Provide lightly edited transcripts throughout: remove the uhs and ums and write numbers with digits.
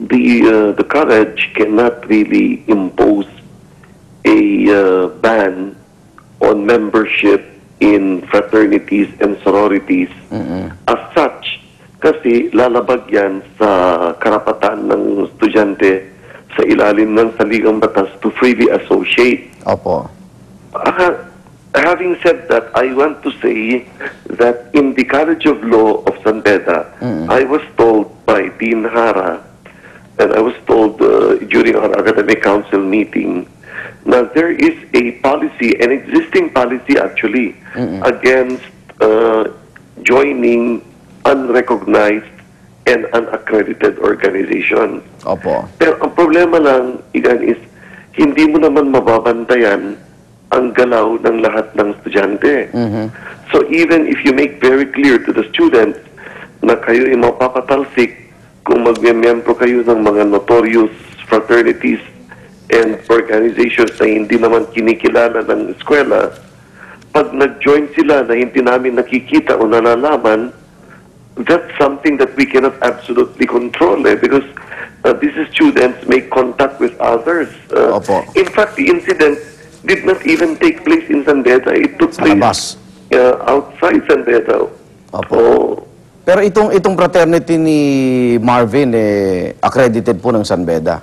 the college cannot really impose a ban on membership in fraternities and sororities as such, kasi lalabag yan sa karapatan ng estudyante sa ilalim ng saligang batas to freely associate. Opo. Having said that, I want to say that in the College of Law of San Beda, I was told by Dean Hara, and I was told during our academic council meeting, now there is a policy, an existing policy actually, against joining unrecognized and unaccredited organizations. Opo. Pero ang problema lang, Igan, is hindi mo naman mababantayan ang galaw ng lahat ng estudyante. So even if you make very clear to the students na kayo ay mapapatalsik kung magmemembro kayo ng mga notorious fraternities and organizations na hindi naman kinikilala ng eskwela, pag nag-join sila na hindi namin nakikita o nalalaman, that's something that we cannot absolutely control because these students make contact with others. In fact, the incident did not even take place in San Beda. It took place outside San Beda. Opo. Pero itong fraternity ni Marvin, accredited po ng San Beda?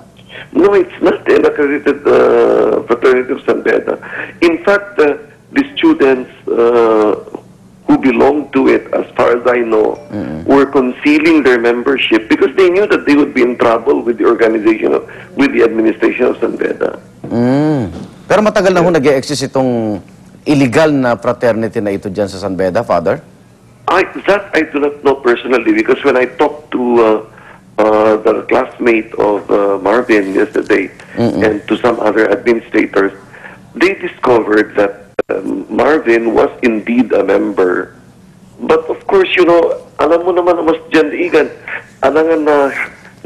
No, it's not an accredited fraternity of San Beda. In fact, the students who belong to it, as far as I know, were concealing their membership because they knew that they would be in trouble with the organization, with the administration of San Beda. Pero matagal na ho nag-e-exist itong illegal na fraternity na ito dyan sa San Beda, Father? That I do not know personally because when I talked to the classmate of Marvin yesterday and to some other administrators, they discovered that Marvin was indeed a member. But of course, you know, alam mo naman mas dyan, Igan, alangan na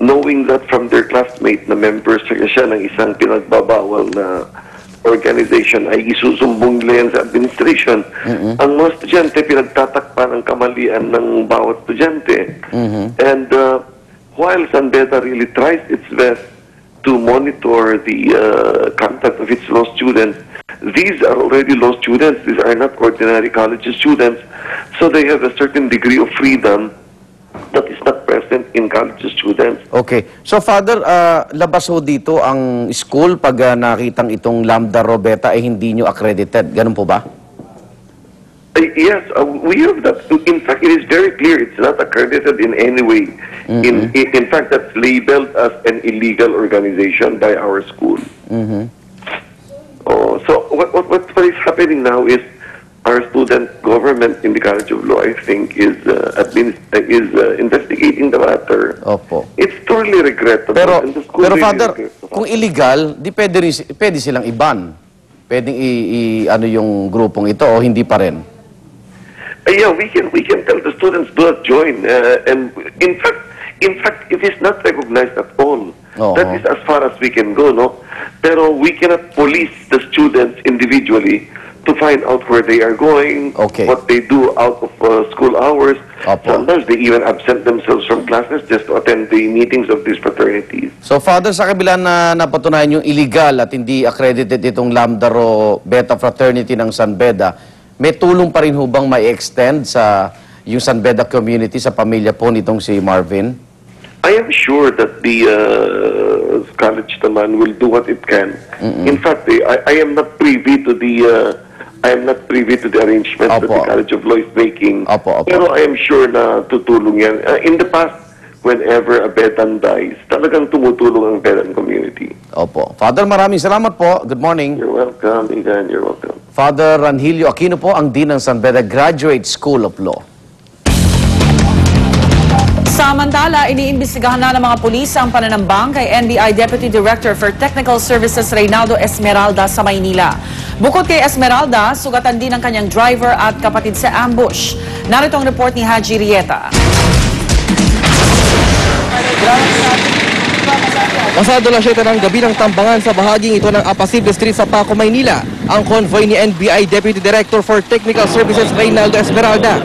knowing that from their classmate na members siya ng isang pinagbabawal na organization ay isusumbong nila yan sa administration. Ang mga estudyante pinagtatakpan ang kamalian ng bawat estudyante. And while San Beda really tries its best to monitor the conduct of its law students, these are already law students. These are not ordinary college students. So they have a certain degree of freedom that is not present in college students. Okay. So, Father, labas ho dito ang school pag nakitang itong Lambda Rho Beta ay hindi nyo accredited. Ganun po ba? Yes, we have that. In fact, it is very clear it's not accredited in any way. In fact, that's labeled as an illegal organization by our school. So what is happening now is our student government in the College of Law, I think, is investigating the matter. Opo. It's totally regrettable. Pero, and the school pero really Father, regrets. kung illegal, di pwede silang i-ban. Pwedeng ano yung grupong ito o hindi pa rin? Yeah, we can tell the students do not join. And in fact, it is not recognized at all. That is as far as we can go, no? Pero we cannot police the students individually to find out where they are going, what they do out of school hours. Sometimes they even absent themselves from classes just to attend the meetings of these fraternities. So, Father, sa kabila na napatunayan yung illegal at hindi accredited itong Lambda Rho Beta Fraternity ng San Beda, may tulong pa rin hubang may extend sa yung San Beda community, sa pamilya po nitong si Marvin? I am sure that the college naman will do what it can. In fact, I am not privy to the arrangements that the College of Law is making. Pero I am sure na tutulong yan. In the past, whenever a Bedan dies, talagang tumutulong ang Bedan community. Opo. Father, maraming salamat po. Good morning. You're welcome, Igan. You're welcome. Father Ranhilio Aquino po, ang Dean ng San Beda Graduate School of Law. Samantala, iniimbestigahan na ng mga pulis ang pananambang kay NBI Deputy Director for Technical Services Reynaldo Esmeralda sa Maynila. Bukod kay Esmeralda, sugatan din ang kanyang driver at kapatid sa ambush. Narito ang report ni Haji Rieta. Pasado na 7 ng gabi ng tambangan sa bahaging ito ng Apacible Street sa Paco, Maynila, ang convoy ni NBI Deputy Director for Technical Services Reynaldo Esmeralda.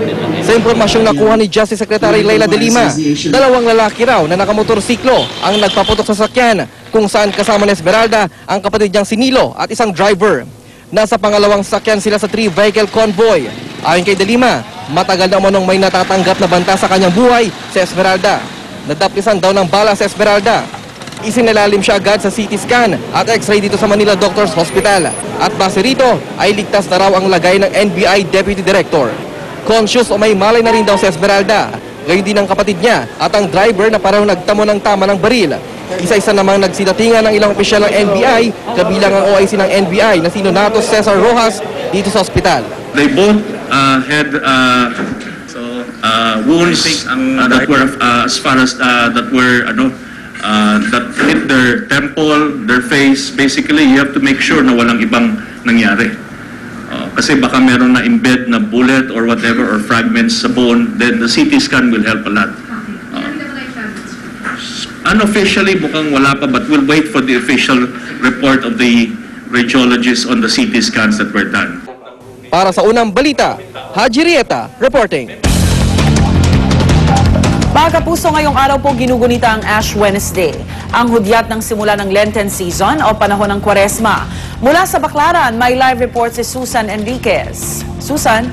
Sa impormasyong nakuha ni Justice Secretary Leila de Lima, 2 lalaki raw na nakamotorsiklo ang nagpaputok sa sakyan kung saan kasama ni Esmeralda ang kapatid niyang si Nilo at isang driver. Nasa pangalawang sakyan sila sa 3-vehicle convoy. Ayon kay de Lima, matagal na umanong may natatanggap na banta sa kanyang buhay si Esmeralda. Nadaplisan daw ng bala sa Esmeralda. Isinalalim siya agad sa CT scan at X-ray dito sa Manila Doctors Hospital. At base rito ay ligtas na raw ang lagay ng NBI Deputy Director. Conscious o may malay na rin daw si Esmeralda. Gayon din ang kapatid niya at ang driver na parang nagtamo ng tama ng baril. Isa-isa namang nagsidatingan ng ilang opisyal ng NBI, kabilang ang OIC ng NBI na si Nonato Cesar Rojas dito sa ospital. They both had wounds that were as far as that were that hit their temple, their face. Basically, you have to make sure na walang ibang nangyari. Kasi baka meron na embed na bullet or whatever or fragments sa bone, then the CT scan will help a lot. Unofficially, mukhang wala pa, but we'll wait for the official report of the radiologists on the CT scans that were done. Para sa unang balita, Haji Rieta reporting. Mga kapuso, ngayong araw po ginugunita ang Ash Wednesday, ang hudyat ng simula ng Lenten season o panahon ng Kwaresma. Mula sa Baclaran, may live report si Susan Enriquez. Susan?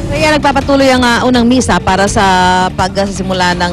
Kaya nagpapatuloy ang unang misa para sa pagsisimula ng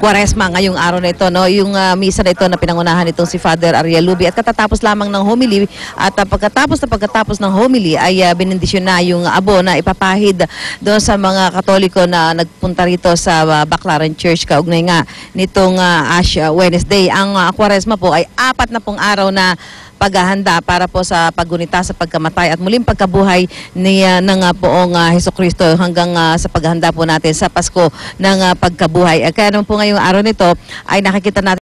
Kwaresma ngayong araw na ito, no? Yung misa na ito na pinangunahan itong si Father Ariel Lubi at katatapos lamang ng homily at pagkatapos ng homily ay benendisyon na yung abo na ipapahid doon sa mga Katoliko na nagpunta rito sa Baclaran Church kaugnay nga nitong Ash Wednesday. Ang Kwaresma po ay 4 na pong araw na paghahanda para po sa paggunita sa pagkamatay at muling pagkabuhay ng poong Hesukristo hanggang sa paghahanda po natin sa Pasko ng pagkabuhay. Kaya naman po ngayong araw nito ay nakikita natin